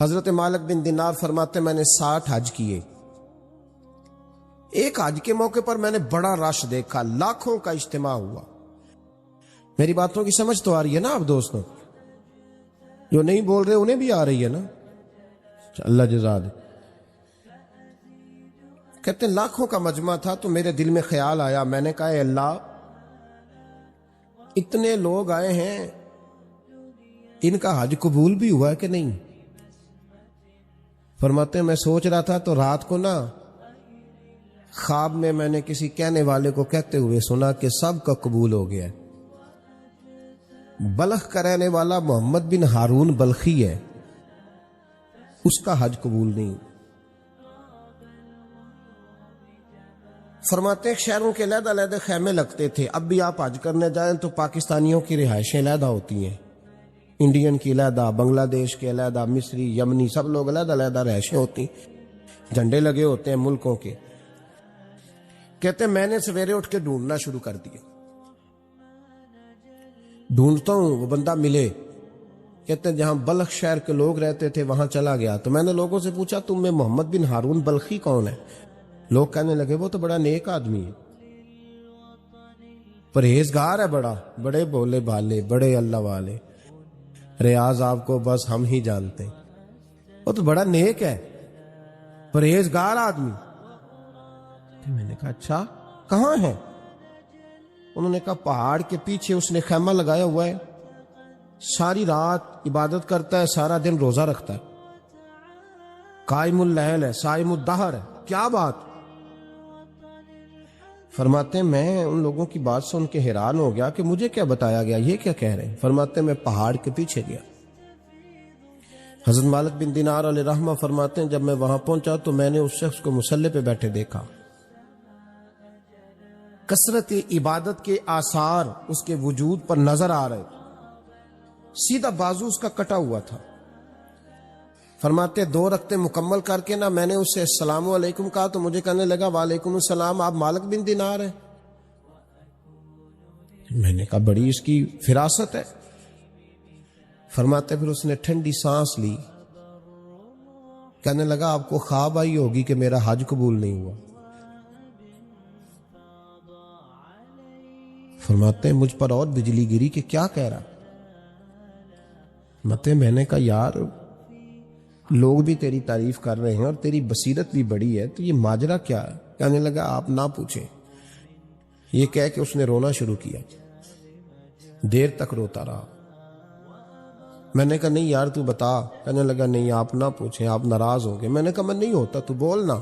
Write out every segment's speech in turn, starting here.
حضرت مالک بن دینار فرماتے میں نے 60 حج کیے. ایک حج کے موقع پر میں نے بڑا رش دیکھا، لاکھوں کا اجتماع ہوا. میری باتوں کی سمجھ تو آ رہی ہے نا آپ دوستوں؟ جو نہیں بول رہے انہیں بھی آ رہی ہے نا؟ اللہ جزا دے. کہتے ہیں لاکھوں کا مجمع تھا تو میرے دل میں خیال آیا، میں نے کہا اے اللہ، اتنے لوگ آئے ہیں، ان کا حج قبول بھی ہوا ہے کہ نہیں؟ فرماتے ہیں میں سوچ رہا تھا تو رات کو نا خواب میں نے کسی کہنے والے کو کہتے ہوئے سنا کہ سب کا قبول ہو گیا ہے. بلخ کا رہنے والا محمد بن ہارون بلخی ہے، اس کا حج قبول نہیں. فرماتے ہیں شہروں کے علیحدہ علیحدہ خیمے لگتے تھے. اب بھی آپ حج کرنے جائیں تو پاکستانیوں کی رہائشیں علیحدہ ہوتی ہیں، انڈین کی علیحدہ، بنگلہ دیش کے علیحدہ، مصری، یمنی، سب لوگ علیحدہ علیحدہ رہائشیں ہوتی ہیں، جھنڈے لگے ہوتے ہیں ملکوں کے. کہتے ہیں میں نے سویرے اٹھ کے ڈھونڈنا شروع کر دیا، ڈھونڈتا ہوں وہ بندہ ملے. کہتے ہیں جہاں بلخ شہر کے لوگ رہتے تھے وہاں چلا گیا تو میں نے لوگوں سے پوچھا تم میں محمد بن ہارون بلخی کون ہے؟ لوگ کہنے لگے وہ تو بڑا نیک آدمی ہے، پرہیزگار ہے، بڑے بولے بالے، بڑے اللہ والے، ریاض آپ کو بس ہم ہی جانتے ہیں، وہ تو بڑا نیک ہے، پرہیزگار آدمی. میں نے کہا اچھا کہاں ہے؟ انہوں نے کہا پہاڑ کے پیچھے اس نے خیمہ لگایا ہوا ہے، ساری رات عبادت کرتا ہے، سارا دن روزہ رکھتا ہے، قائم اللیل ہے، صائم الدہر ہے. کیا بات؟ فرماتے ہیں میں ان لوگوں کی بات سن کے حیران ہو گیا کہ مجھے کیا بتایا گیا، یہ کیا کہہ رہے ہیں. فرماتے ہیں میں پہاڑ کے پیچھے گیا. حضرت مالک بن دینار علیہ رحمہ فرماتے ہیں جب میں وہاں پہنچا تو میں نے اس شخص کو مصلی پہ بیٹھے دیکھا. کثرت عبادت کے آثار اس کے وجود پر نظر آ رہے، سیدھا بازو اس کا کٹا ہوا تھا. فرماتے 2 رکعتیں مکمل کر کے نا میں نے اس سے السلام علیکم کہا تو مجھے کہنے لگا وعلیکم السلام، آپ مالک بن دینار ہیں؟ میں نے کہا بڑی اس کی فراست ہے. فرماتے پھر اس نے ٹھنڈی سانس لی، کہنے لگا آپ کو خواب آئی ہوگی کہ میرا حج قبول نہیں ہوا. فرماتے ہیں مجھ پر اور بجلی گری کہ کیا کہہ رہا. میں نے کہا یار لوگ بھی تیری تعریف کر رہے ہیں اور تیری بصیرت بھی بڑی ہے، تو یہ ماجرا کیا ہے؟ کہنے لگا آپ نہ پوچھیں. یہ کہہ کے اس نے رونا شروع کیا، دیر تک روتا رہا. میں نے کہا نہیں یار تو بتا. کہنے لگا نہیں آپ نہ پوچھیں، آپ ناراض ہوں گے. میں نے کہا میں نہیں ہوتا، تو بولنا.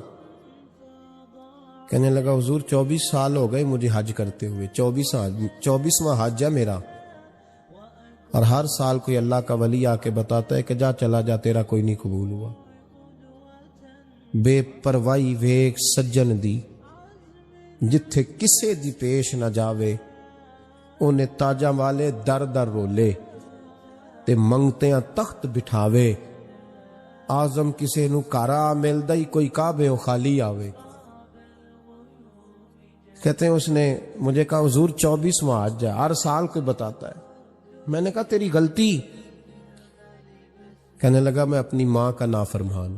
کہنے لگا حضور 24 سال ہو گئے مجھے حج کرتے ہوئے، 24واں حج ہے میرا، اور ہر سال کوئی اللہ کا ولی آ کے بتاتا ہے کہ جا چلا جا تیرا کوئی نہیں قبول ہوا. بے پروائی ویک سجن دی، جتھے کسے دی پیش نہ جاوے، اونے تاجاں والے در در رولے تے منگتیاں تخت بٹھاوے. آزم کسے نو کارا ملدا ہی کوئی کعبے او خالی آوے. کہتے ہیں اس نے مجھے کہا حضور 24واں حج ہے، ہر سال کوئی بتاتا ہے. میں نے کہا تیری غلطی. کہنے لگا میں اپنی ماں کا نافرمان.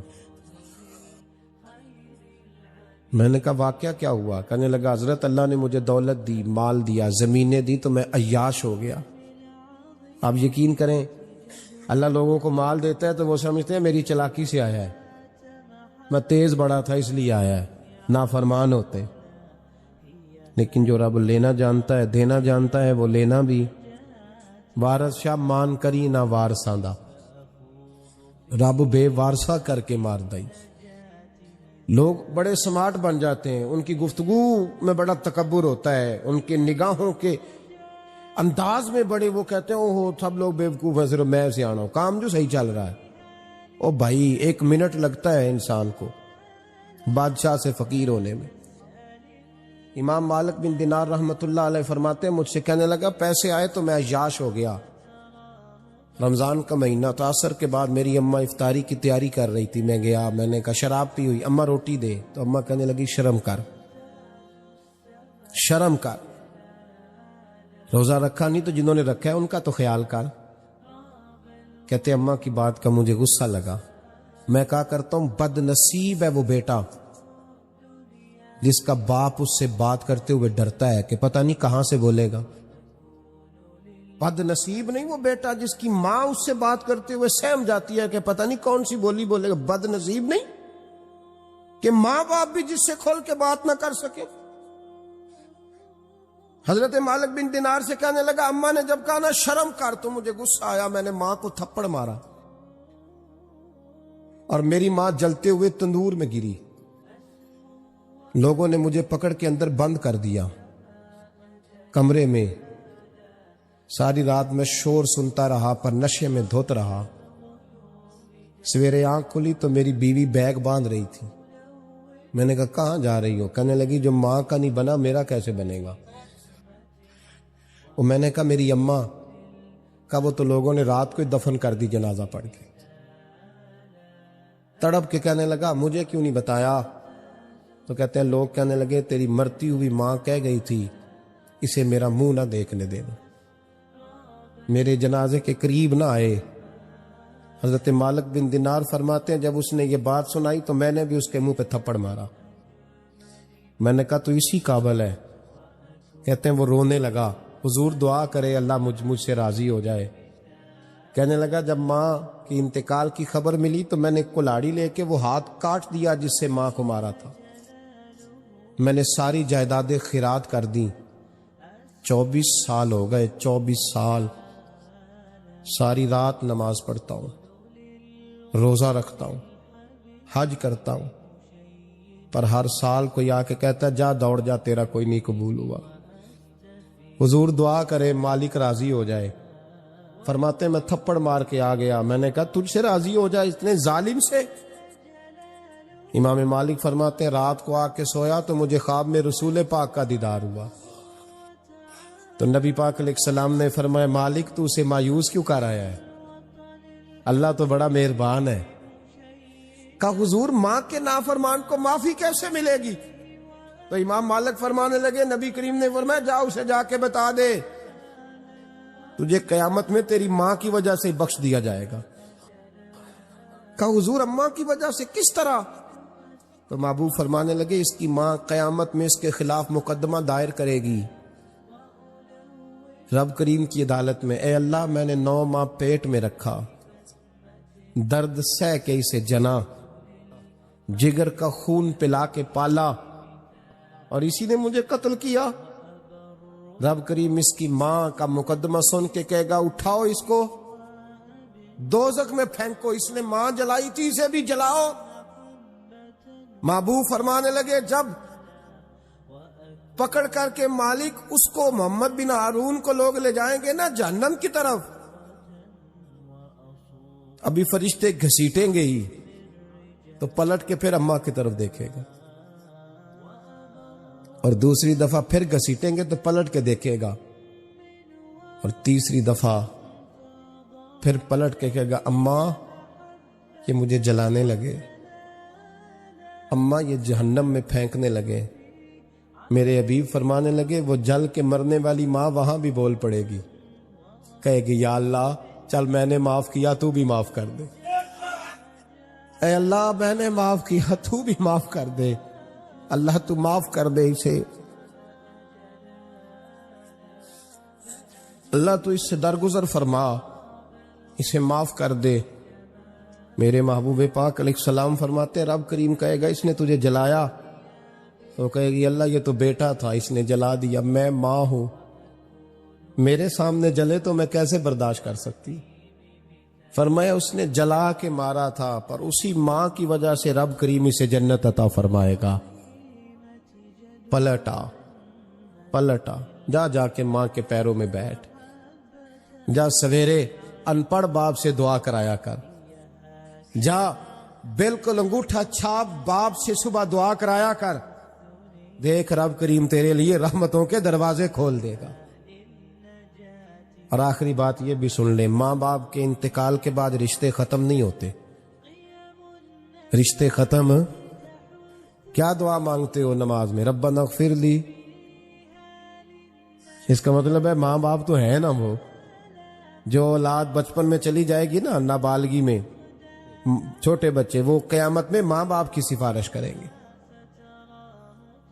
میں نے کہا واقعہ کیا ہوا؟ کہنے لگا حضرت اللہ نے مجھے دولت دی، مال دیا، زمینیں دی تو میں عیاش ہو گیا. آپ یقین کریں اللہ لوگوں کو مال دیتا ہے تو وہ سمجھتے ہیں میری چلاکی سے آیا ہے، میں تیز بڑا تھا اس لیے آیا ہے، نافرمان ہوتے. لیکن جو رب لینا جانتا ہے دینا جانتا ہے وہ لینا بھی. وارث شاہ مان کری نہ وارثاں دا، رب بے وارثہ کر کے مار دائی. لوگ بڑے سمارٹ بن جاتے ہیں، ان کی گفتگو میں بڑا تکبر ہوتا ہے، ان کے نگاہوں کے انداز میں بڑے وہ کہتے ہیں اوہ سب لوگ بیوقوف ہیں صرف میں سیانا ہوں، کام جو صحیح چل رہا ہے. او بھائی 1 منٹ لگتا ہے انسان کو بادشاہ سے فقیر ہونے میں. امام مالک بن دینار رحمت اللہ علیہ فرماتے ہیں مجھ سے کہنے لگا پیسے آئے تو میں عیاش ہو گیا. رمضان کا مہینہ تھا، عصر کے بعد میری اماں افطاری کی تیاری کر رہی تھی، میں گیا، میں نے کہا شراب پی ہوئی، اماں روٹی دے. تو اماں کہنے لگی شرم کر، شرم کر، روزہ رکھا نہیں تو جنہوں نے رکھا ہے ان کا تو خیال کر. کہتے اماں کی بات کا مجھے غصہ لگا، میں کہا کرتا ہوں بد نصیب ہے وہ بیٹا جس کا باپ اس سے بات کرتے ہوئے ڈرتا ہے کہ پتہ نہیں کہاں سے بولے گا. بد نصیب نہیں وہ بیٹا جس کی ماں اس سے بات کرتے ہوئے سہم جاتی ہے کہ پتہ نہیں کون سی بولی بولے گا. بد نصیب نہیں کہ ماں باپ بھی جس سے کھول کے بات نہ کر سکے. حضرت مالک بن دینار سے کہنے لگا اماں نے جب کہا نا شرم کر تو مجھے غصہ آیا, میں نے ماں کو تھپڑ مارا اور میری ماں جلتے ہوئے تندور میں گری. لوگوں نے مجھے پکڑ کے اندر بند کر دیا کمرے میں. ساری رات میں شور سنتا رہا پر نشے میں دھوت رہا. سویرے آنکھ کھلی تو میری بیوی بیگ باندھ رہی تھی. میں نے کہا کہاں جا رہی ہو؟ کہنے لگی جو ماں کا نہیں بنا میرا کیسے بنے گا. اور میں نے کہا میری اماں کا وہ تو لوگوں نے رات کو ہی دفن کر دی جنازہ پڑھ کے. تڑپ کے کہنے لگا مجھے کیوں نہیں بتایا؟ تو کہتے ہیں لوگ کہنے لگے تیری مرتی ہوئی ماں کہہ گئی تھی اسے میرا منہ نہ دیکھنے دینا. میرے جنازے کے قریب نہ آئے. حضرت مالک بن دینار فرماتے ہیں جب اس نے یہ بات سنائی تو میں نے بھی اس کے منہ پہ تھپڑ مارا. میں نے کہا تو اسی قابل ہے. کہتے ہیں وہ رونے لگا حضور دعا کرے اللہ مجھ سے راضی ہو جائے. کہنے لگا جب ماں کی انتقال کی خبر ملی تو میں نے کلاڑی لے کے وہ ہاتھ کاٹ دیا جس سے ماں کو مارا تھا. میں نے ساری جائیدادیں خیرات کر دیں. 24 سال ہو گئے, 24 سال. ساری رات نماز پڑھتا ہوں, روزہ رکھتا ہوں, حج کرتا ہوں, پر ہر سال کوئی آ کے کہتا ہے جا دوڑ جا تیرا کوئی نہیں قبول ہوا. حضور دعا کرے مالک راضی ہو جائے. فرماتے میں تھپڑ مار کے آ گیا. میں نے کہا تجھ سے راضی ہو جائے اتنے ظالم سے؟ امام مالک فرماتے ہیں رات کو آ کے سویا تو مجھے خواب میں رسول پاک کا دیدار ہوا. تو نبی پاک علیہ السلام نے فرمایا مالک تو اسے مایوس کیوں کر آیا ہے؟ اللہ تو بڑا مہربان ہے. کہا حضور ماں کے نافرمان کو معافی کیسے ملے گی؟ تو امام مالک فرمانے لگے نبی کریم نے فرمایا جا اسے جا کے بتا دے تجھے قیامت میں تیری ماں کی وجہ سے بخش دیا جائے گا. کہا حضور اماں کی وجہ سے کس طرح؟ تو محبوب فرمانے لگے اس کی ماں قیامت میں اس کے خلاف مقدمہ دائر کرے گی رب کریم کی عدالت میں. اے اللہ میں نے 9 ماہ پیٹ میں رکھا, درد سہ کے اسے جنا, جگر کا خون پلا کے پالا اور اسی نے مجھے قتل کیا. رب کریم اس کی ماں کا مقدمہ سن کے کہے گا اٹھاؤ اس کو دوزخ میں پھینکو, اس نے ماں جلائی تھی اسے بھی جلاؤ. محبوب فرمانے لگے جب پکڑ کر کے مالک اس کو محمد بن ہارون کو لوگ لے جائیں گے نا جہنم کی طرف, ابھی فرشتے گھسیٹیں گے ہی تو پلٹ کے پھر اماں کی طرف دیکھے گا اور دوسری دفعہ پھر گھسیٹیں گے تو پلٹ کے دیکھے گا اور تیسری دفعہ پھر پلٹ کے کہے گا اماں یہ مجھے جلانے لگے, اماں یہ جہنم میں پھینکنے لگے. میرے حبیب فرمانے لگے وہ جل کے مرنے والی ماں وہاں بھی بول پڑے گی, کہے گی یا اللہ چل میں نے معاف کیا تو بھی معاف کر دے. اے اللہ میں نے معاف کیا تو بھی معاف کر دے, اللہ تو معاف کر دے اسے, اللہ تو اس سے درگزر فرما, اسے معاف کر دے. میرے محبوب پاک علیہ السلام فرماتے رب کریم کہے گا اس نے تجھے جلایا تو کہے گی اللہ یہ تو بیٹا تھا اس نے جلا دیا, میں ماں ہوں, میرے سامنے جلے تو میں کیسے برداشت کر سکتی. فرمایا اس نے جلا کے مارا تھا پر اسی ماں کی وجہ سے رب کریم اسے جنت عطا فرمائے گا. پلٹا جا کے ماں کے پیروں میں بیٹھ, جا سویرے ان پڑھ باپ سے دعا کرایا کر, جا بالکل انگوٹھا چھاپ باپ سے صبح دعا کرایا کر, دیکھ رب کریم تیرے لیے رحمتوں کے دروازے کھول دے گا. اور آخری بات یہ بھی سن لیں, ماں باپ کے انتقال کے بعد رشتے ختم نہیں ہوتے. رشتے ختم کیا دعا مانگتے ہو نماز میں ربنا اغفر لی, اس کا مطلب ہے ماں باپ تو ہے نا, وہ جو اولاد بچپن میں چلی جائے گی نا نابالغی میں چھوٹے بچے وہ قیامت میں ماں باپ کی سفارش کریں گے.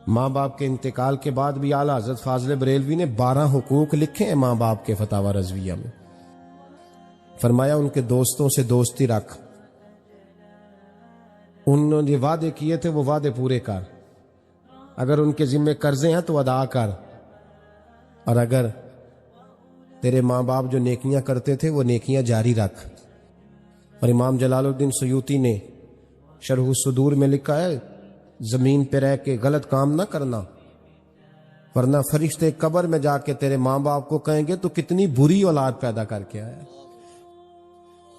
ماں باپ کے انتقال کے بعد بھی اعلیٰ حضرت فاضل بریلوی نے 12 حقوق لکھے ہیں ماں باپ کے فتاوی رضویہ میں. فرمایا ان کے دوستوں سے دوستی رکھ، انہوں نے وعدے کیے تھے وہ وعدے پورے کر، اگر ان کے ذمہ قرضے ہیں تو ادا کر، اور اگر تیرے ماں باپ جو نیکیاں کرتے تھے وہ نیکیاں جاری رکھ. اور امام جلال الدین سیوطی نے شرح الصدور میں لکھا ہے زمین پہ رہ کے غلط کام نہ کرنا، ورنہ فرشتے قبر میں جا کے تیرے ماں باپ کو کہیں گے تو کتنی بری اولاد پیدا کر کے آیا.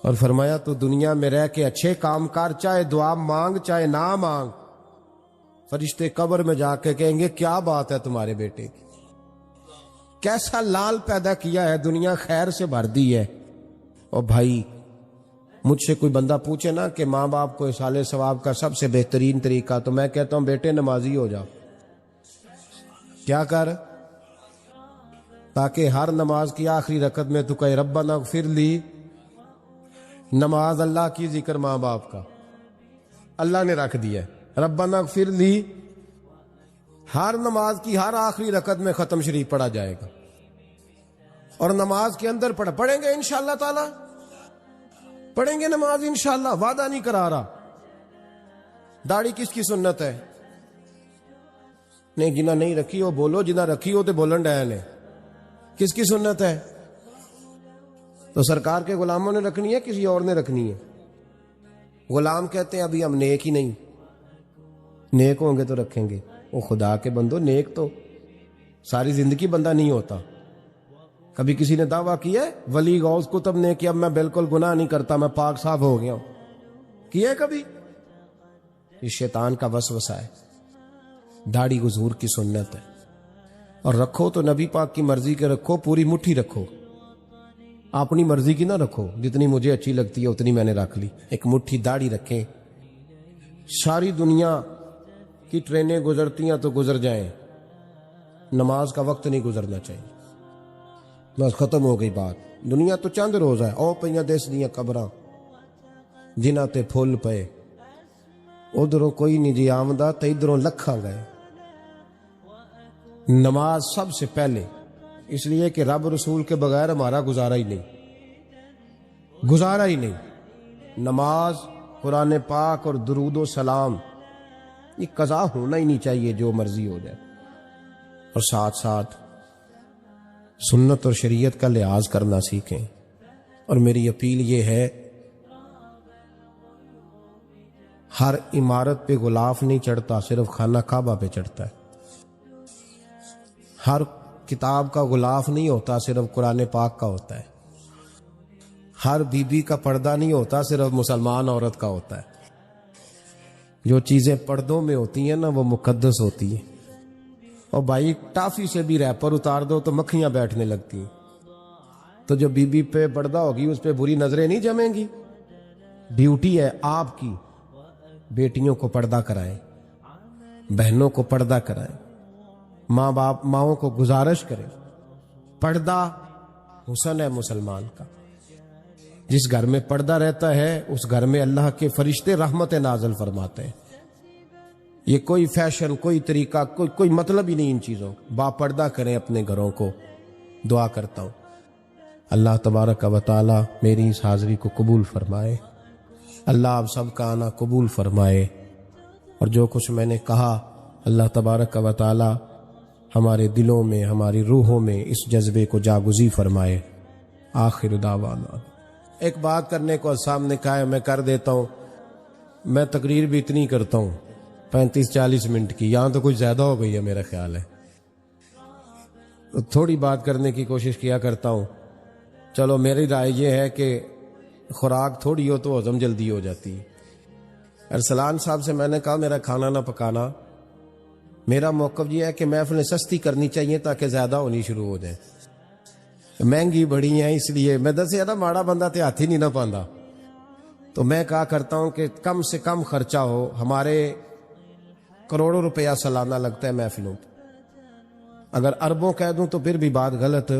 اور فرمایا تو دنیا میں رہ کے اچھے کام کر، چاہے دعا مانگ چاہے نہ مانگ، فرشتے قبر میں جا کے کہیں گے کیا بات ہے تمہارے بیٹے کی، کیسا لال پیدا کیا ہے، دنیا خیر سے بھر دی ہے. اور بھائی مجھ سے کوئی بندہ پوچھے نا کہ ماں باپ کو اصالہ ثواب کا سب سے بہترین طریقہ، تو میں کہتا ہوں بیٹے نمازی ہو جاؤ. کیا کر؟ تاکہ ہر نماز کی آخری رکعت میں تو کہے ربنا اغفر لی. نماز اللہ کی، ذکر ماں باپ کا، اللہ نے رکھ دیا ہے ربنا اغفر لی. ہر نماز کی ہر آخری رکعت میں ختم شریف پڑھا جائے گا، اور نماز کے اندر پڑھیں گے انشاءاللہ تعالی، پڑھیں گے نماز انشاءاللہ، وعدہ نہیں کرا رہا. داڑھی کس کی سنت ہے؟ نہیں جنہ نہیں رکھی ہو بولو، جنہ رکھی ہو تو بولن ڈایا نے. کس کی سنت ہے؟ تو سرکار کے غلاموں نے رکھنی ہے کسی اور نے رکھنی ہے؟ غلام کہتے ہیں ابھی ہم نیک ہی نہیں، نیک ہوں گے تو رکھیں گے. وہ خدا کے بندو نیک تو ساری زندگی بندہ نہیں ہوتا. کبھی کسی نے دعویٰ کیا ہے ولی غوث کتب نے کہ اب میں بالکل گناہ نہیں کرتا، میں پاک صاف ہو گیا ہوں؟ کیا ہے کبھی؟ یہ شیطان کا وسوسہ ہے. داڑھی حضور کی سنت ہے، اور رکھو تو نبی پاک کی مرضی کے رکھو، پوری مٹھی رکھو، اپنی مرضی کی نہ رکھو. جتنی مجھے اچھی لگتی ہے اتنی میں نے رکھ لی. ایک مٹھی داڑھی رکھیں. ساری دنیا کی ٹرینیں گزرتی ہیں تو گزر جائیں، نماز کا وقت نہیں گزرنا چاہیے. بس ختم ہو گئی بات. دنیا تو چند روز ہے، او پہ دس دیاں قبراں جنہ تے پھول پے، ادھروں کوئی نہیں جی آمدہ تے ادھروں لکھاں گئے. نماز سب سے پہلے، اس لیے کہ رب رسول کے بغیر ہمارا گزارا ہی نہیں، گزارا ہی نہیں. نماز، قرآن پاک اور درود و سلام، یہ قضا ہونا ہی نہیں چاہیے جو مرضی ہو جائے. اور ساتھ ساتھ سنت اور شریعت کا لحاظ کرنا سیکھیں. اور میری اپیل یہ ہے ہر عمارت پہ غلاف نہیں چڑھتا، صرف خانہ کعبہ پہ چڑھتا ہے. ہر کتاب کا غلاف نہیں ہوتا، صرف قرآن پاک کا ہوتا ہے. ہر بی بی کا پردہ نہیں ہوتا، صرف مسلمان عورت کا ہوتا ہے. جو چیزیں پردوں میں ہوتی ہیں نا وہ مقدس ہوتی ہیں. اور بھائی ٹافی سے بھی ریپر اتار دو تو مکھیاں بیٹھنے لگتی ہیں. تو جو بی بی پہ پردہ ہوگی اس پہ بری نظریں نہیں جمیں گی. ڈیوٹی ہے آپ کی، بیٹیوں کو پردہ کرائیں، بہنوں کو پردہ کرائیں، ماں باپ ماؤں کو گزارش کریں. پردہ حسن ہے مسلمان کا. جس گھر میں پردہ رہتا ہے اس گھر میں اللہ کے فرشتے رحمت نازل فرماتے ہیں. یہ کوئی فیشن، کوئی طریقہ، کوئی مطلب ہی نہیں ان چیزوں. با پردہ کریں اپنے گھروں کو. دعا کرتا ہوں اللہ تبارک و تعالی میری اس حاضری کو قبول فرمائے. اللہ آپ سب کا آنا قبول فرمائے. اور جو کچھ میں نے کہا اللہ تبارک و تعالی ہمارے دلوں میں، ہماری روحوں میں اس جذبے کو جاگزی فرمائے. آخر دعوانا. ایک بات کرنے کو سامنے کہا ہے میں کر دیتا ہوں. میں تقریر بھی اتنی کرتا ہوں 35-40 منٹ کی، یہاں تو کچھ زیادہ ہو گئی ہے میرا خیال ہے. تھوڑی بات کرنے کی کوشش کیا کرتا ہوں. چلو میری رائے یہ ہے کہ خوراک تھوڑی ہو تو ہضم جلدی ہو جاتی ہے. ارسلان صاحب سے میں نے کہا میرا کھانا نہ پکانا. میرا موقف یہ ہے کہ محفلیں سستی کرنی چاہیے تاکہ زیادہ ہونی شروع ہو جائیں. مہنگی بڑی ہیں اس لیے میں دس زیادہ ماڑا بندہ تے ہاتھ ہی نہیں نہ پاندا. تو میں کہا کرتا ہوں کہ کم سے کم خرچہ ہو. ہمارے کروڑوں روپیہ سالانہ لگتا ہے محفلوں پہ. اگر اربوں کہہ دوں تو پھر بھی بات غلط،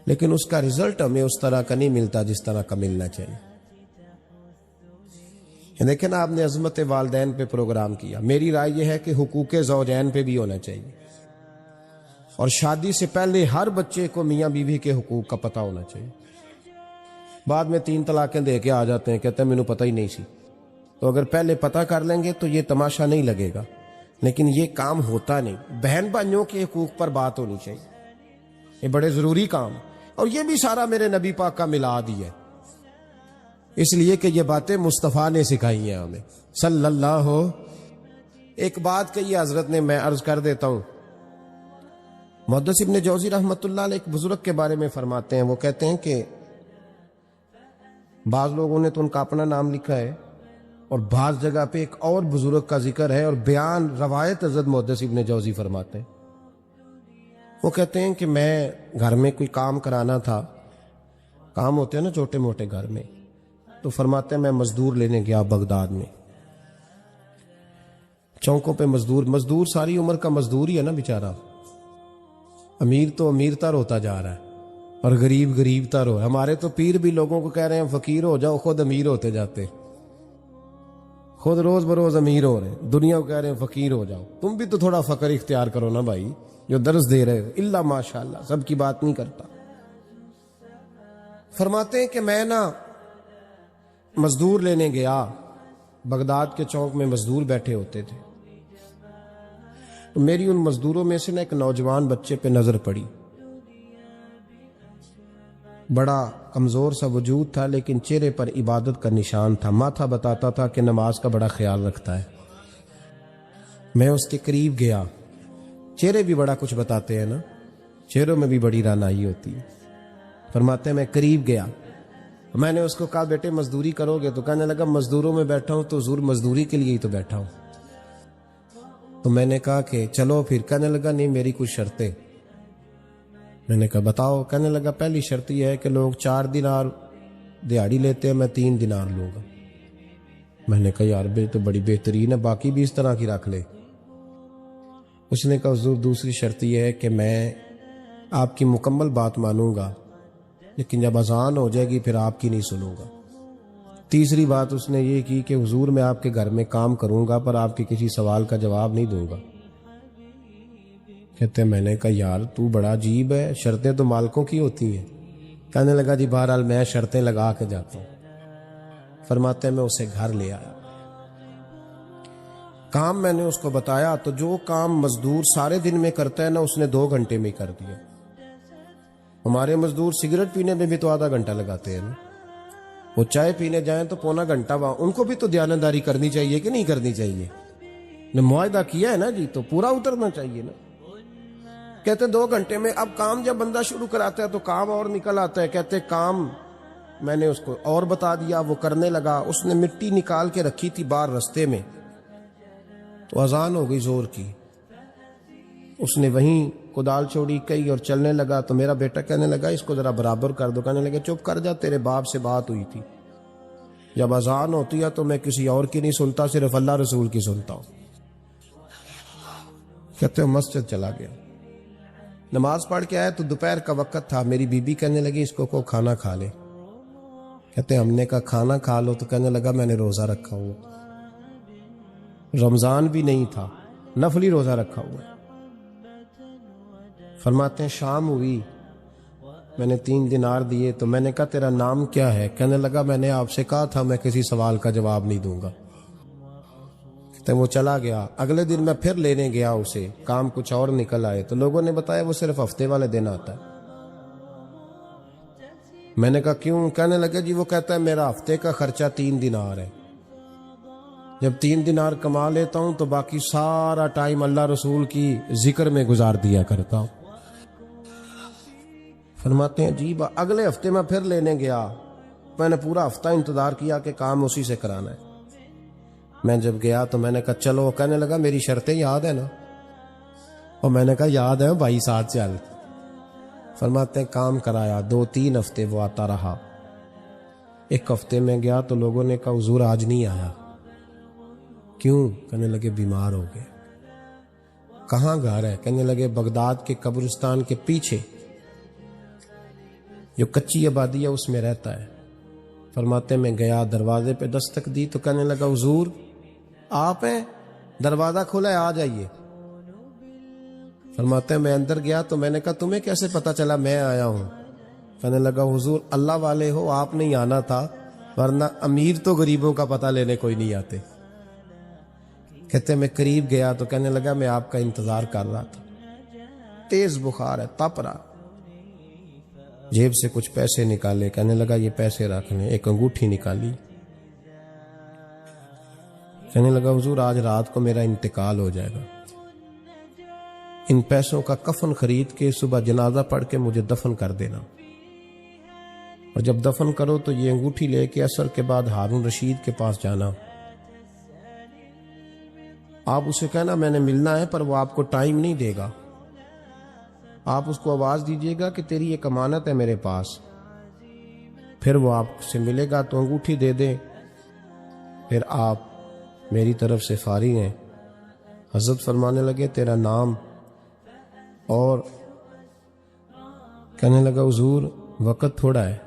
لیکن اس کا رزلٹ ہمیں اس طرح کا نہیں ملتا جس طرح کا ملنا چاہیے. دیکھیں نا، آپ نے عظمت والدین پہ پروگرام کیا. میری رائے یہ ہے کہ حقوق زوجین پہ بھی ہونا چاہیے، اور شادی سے پہلے ہر بچے کو میاں بیوی کے حقوق کا پتہ ہونا چاہیے. بعد میں 3 طلاقیں دے کے آ جاتے ہیں، کہتے ہیں مینوں پتہ ہی نہیں سی. تو اگر پہلے پتہ کر لیں گے تو یہ تماشا نہیں لگے گا، لیکن یہ کام ہوتا نہیں. بہن بھائیوں کے حقوق پر بات ہونی چاہیے، یہ بڑے ضروری کام. اور یہ بھی سارا میرے نبی پاک کا میلاد ہی ہے، اس لیے کہ یہ باتیں مصطفیٰ نے سکھائی ہیں ہمیں صلی اللہ. ایک بات کہی حضرت نے، میں عرض کر دیتا ہوں. محدث ابن جوزی رحمۃ اللہ علیہ ایک بزرگ کے بارے میں فرماتے ہیں، وہ کہتے ہیں کہ بعض لوگوں نے تو ان کا اپنا نام لکھا ہے، اور بعض جگہ پہ ایک اور بزرگ کا ذکر ہے، اور بیان روایت حضرت محدث ابن جوزی فرماتے ہیں. وہ کہتے ہیں کہ میں گھر میں کوئی کام کرانا تھا، کام ہوتے ہیں نا چھوٹے موٹے گھر میں، تو فرماتے ہیں میں مزدور لینے گیا بغداد میں. چوکوں پہ مزدور ساری عمر کا مزدور ہی ہے نا بیچارہ. امیر تو امیر تر ہوتا جا رہا ہے اور غریب تر ہو. ہمارے تو پیر بھی لوگوں کو کہہ رہے ہیں فقیر ہو جاؤ، خود امیر ہوتے جاتے، خود روز بروز امیر ہو رہے ہیں، دنیا کو کہہ رہے ہیں فقیر ہو جاؤ. تم بھی تو تھوڑا فقر اختیار کرو نا بھائی، جو درس دے رہے ہو. اللہ ماشاءاللہ، سب کی بات نہیں کرتا. فرماتے ہیں کہ میں نا مزدور لینے گیا، بغداد کے چوک میں مزدور بیٹھے ہوتے تھے. تو میری ان مزدوروں میں سے نا ایک نوجوان بچے پہ نظر پڑی. بڑا کمزور سا وجود تھا، لیکن چہرے پر عبادت کا نشان تھا. ماتھا بتاتا تھا کہ نماز کا بڑا خیال رکھتا ہے. میں اس کے قریب گیا. چہرے بھی بڑا کچھ بتاتے ہیں نا، چہروں میں بھی بڑی رانائی ہوتی ہے. فرماتے ہیں میں قریب گیا، میں نے اس کو کہا بیٹے مزدوری کرو گے؟ تو کہنے لگا مزدوروں میں بیٹھا ہوں تو حضور مزدوری کے لیے ہی تو بیٹھا ہوں. تو میں نے کہا کہ چلو پھر. کہنے لگا نہیں میری کچھ شرطیں. میں نے کہا بتاؤ. کہنے لگا پہلی شرط یہ ہے کہ لوگ 4 دینار دیہاڑی لیتے ہیں، میں 3 دینار لوں گا. میں نے کہا یار تو بڑی بہترین ہے، باقی بھی اس طرح کی رکھ لے. اس نے کہا حضور دوسری شرط یہ ہے کہ میں آپ کی مکمل بات مانوں گا، لیکن جب اذان ہو جائے گی پھر آپ کی نہیں سنوں گا. تیسری بات اس نے یہ کی کہ حضور میں آپ کے گھر میں کام کروں گا پر آپ کے کسی سوال کا جواب نہیں دوں گا. کہتے ہیں میں نے کہا یار تو بڑا عجیب ہے، شرطیں تو مالکوں کی ہوتی ہیں. کہنے لگا جی بہرحال میں شرطیں لگا کے جاتا ہوں. فرماتے ہیں میں اسے گھر لے آیا. کام میں نے اس کو بتایا تو جو کام مزدور سارے دن میں کرتا ہے نا، اس نے 2 گھنٹے میں کر دیا. ہمارے مزدور سگریٹ پینے میں بھی تو آدھا گھنٹہ لگاتے ہیں نا، وہ چائے پینے جائیں تو پونا گھنٹہ وہاں. ان کو بھی تو دیانتداری کرنی چاہیے کہ نہیں کرنی چاہیے؟ نے معاہدہ کیا ہے نا جی، تو پورا اترنا چاہیے نا. کہتے 2 گھنٹے میں. اب کام جب بندہ شروع کراتا ہے تو کام اور نکل آتا ہے. کہتے کام میں نے اس کو اور بتا دیا، وہ کرنے لگا. اس نے مٹی نکال کے رکھی تھی باہر رستے میں، تو اذان ہو گئی زور کی. اس نے وہیں کدال چھوڑی کئی اور چلنے لگا. تو میرا بیٹا کہنے لگا اس کو ذرا برابر کر دو. کہنے لگا چپ کر جا، تیرے باپ سے بات ہوئی تھی، جب اذان ہوتی ہے تو میں کسی اور کی نہیں سنتا، صرف اللہ رسول کی سنتا ہوں. کہتے ہیں مسجد چلا گیا، نماز پڑھ کے آیا تو دوپہر کا وقت تھا. میری بی بی کہنے لگی اس کو کھانا کھا لے. کہتے ہیں ہم نے کہا کھانا کھا لو. تو کہنے لگا میں نے روزہ رکھا ہوا، رمضان بھی نہیں تھا، نفلی روزہ رکھا ہوا. فرماتے ہیں شام ہوئی، میں نے 3 دینار دیے. تو میں نے کہا تیرا نام کیا ہے؟ کہنے لگا میں نے آپ سے کہا تھا میں کسی سوال کا جواب نہیں دوں گا. وہ چلا گیا. اگلے دن میں پھر لینے گیا اسے، کام کچھ اور نکل آئے. تو لوگوں نے بتایا وہ صرف ہفتے والے دن آتا ہے. میں نے کہا کیوں؟ کہنے لگے جی وہ کہتا ہے میرا ہفتے کا خرچہ 3 دینار ہے، جب 3 دینار کما لیتا ہوں تو باقی سارا ٹائم اللہ رسول کی ذکر میں گزار دیا کرتا ہوں. فرماتے ہیں عجیب. اگلے ہفتے میں پھر لینے گیا، میں نے پورا ہفتہ انتظار کیا کہ کام اسی سے کرانا ہے. میں جب گیا تو میں نے کہا چلو. کہنے لگا میری شرطیں یاد ہے نا؟ اور میں نے کہا یاد ہے بھائی، ساتھ چل. فرماتے ہیں کام کرایا. 2-3 ہفتے وہ آتا رہا. ایک ہفتے میں گیا تو لوگوں نے کہا حضور آج نہیں آیا. کیوں؟ کہنے لگے بیمار ہو گئے. کہاں گھر ہے؟ کہنے لگے بغداد کے قبرستان کے پیچھے جو کچی آبادی ہے اس میں رہتا ہے. فرماتے میں گیا دروازے پہ دستک دی تو کہنے لگا حضور آپ ہیں؟ دروازہ کھلا ہے، آ جائیے۔ فرماتے ہیں میں اندر گیا تو میں نے کہا تمہیں کیسے پتا چلا میں آیا ہوں؟ کہنے لگا حضور اللہ والے ہو، آپ نہیں آنا تھا، ورنہ امیر تو غریبوں کا پتہ لینے کوئی نہیں آتے۔ کہتے میں قریب گیا تو کہنے لگا میں آپ کا انتظار کر رہا تھا، تیز بخار ہے، تپ رہا۔ جیب سے کچھ پیسے نکالے، کہنے لگا یہ پیسے رکھ لیں۔ ایک انگوٹھی نکالی، کہنے لگا حضور آج رات کو میرا انتقال ہو جائے گا، ان پیسوں کا کفن خرید کے صبح جنازہ پڑھ کے مجھے دفن کر دینا، اور جب دفن کرو تو یہ انگوٹھی لے کے عصر کے بعد ہارون رشید کے پاس جانا، آپ اسے کہنا میں نے ملنا ہے، پر وہ آپ کو ٹائم نہیں دے گا، آپ اس کو آواز دیجئے گا کہ تیری ایک امانت ہے میرے پاس، پھر وہ آپ سے ملے گا تو انگوٹھی دے دے، پھر آپ میری طرف سے فارغ ہیں۔ حضرت فرمانے لگے تیرا نام؟ اور کہنے لگا حضور وقت تھوڑا ہے،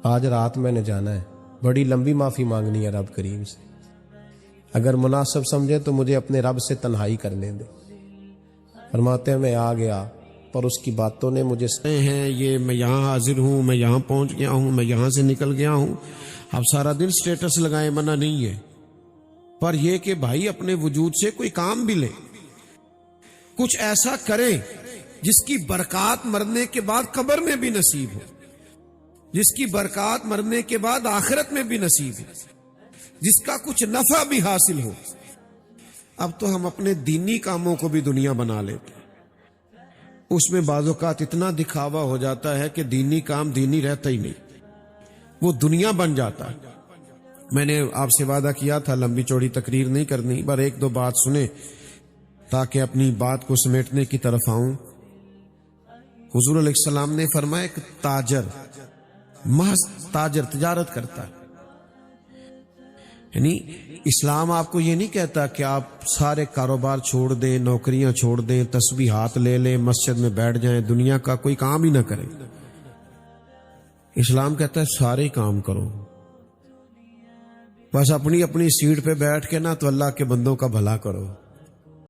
آج رات میں نے جانا ہے، بڑی لمبی معافی مانگنی ہے رب کریم سے، اگر مناسب سمجھے تو مجھے اپنے رب سے تنہائی کرنے دے۔ فرماتے ہیں میں آ گیا، پر اس کی باتوں نے مجھے ہیں یہ میں یہاں حاضر ہوں، میں یہاں پہنچ گیا ہوں، میں یہاں سے نکل گیا ہوں۔ اب سارا دن سٹیٹس لگائے منع نہیں ہے، پر یہ کہ بھائی اپنے وجود سے کوئی کام بھی لے، کچھ ایسا کرے جس کی برکات مرنے کے بعد قبر میں بھی نصیب ہو، جس کی برکات مرنے کے بعد آخرت میں بھی نصیب ہو، جس کا کچھ نفع بھی حاصل ہو۔ اب تو ہم اپنے دینی کاموں کو بھی دنیا بنا لیتے ہیں، اس میں بعض اوقات اتنا دکھاوا ہو جاتا ہے کہ دینی کام دینی رہتا ہی نہیں، وہ دنیا بن جاتا ہے۔ میں نے آپ سے وعدہ کیا تھا لمبی چوڑی تقریر نہیں کرنی، پر ایک دو بات سنیں تاکہ اپنی بات کو سمیٹنے کی طرف آؤں۔ حضور علیہ السلام نے فرمایا ایک تاجر، محض تاجر تجارت کرتا ہے، یعنی اسلام آپ کو یہ نہیں کہتا کہ آپ سارے کاروبار چھوڑ دیں، نوکریاں چھوڑ دیں، تسبیحات لے لیں، مسجد میں بیٹھ جائیں، دنیا کا کوئی کام ہی نہ کریں۔ اسلام کہتا ہے سارے کام کرو، بس اپنی اپنی سیٹ پہ بیٹھ کے نا تو اللہ کے بندوں کا بھلا کرو۔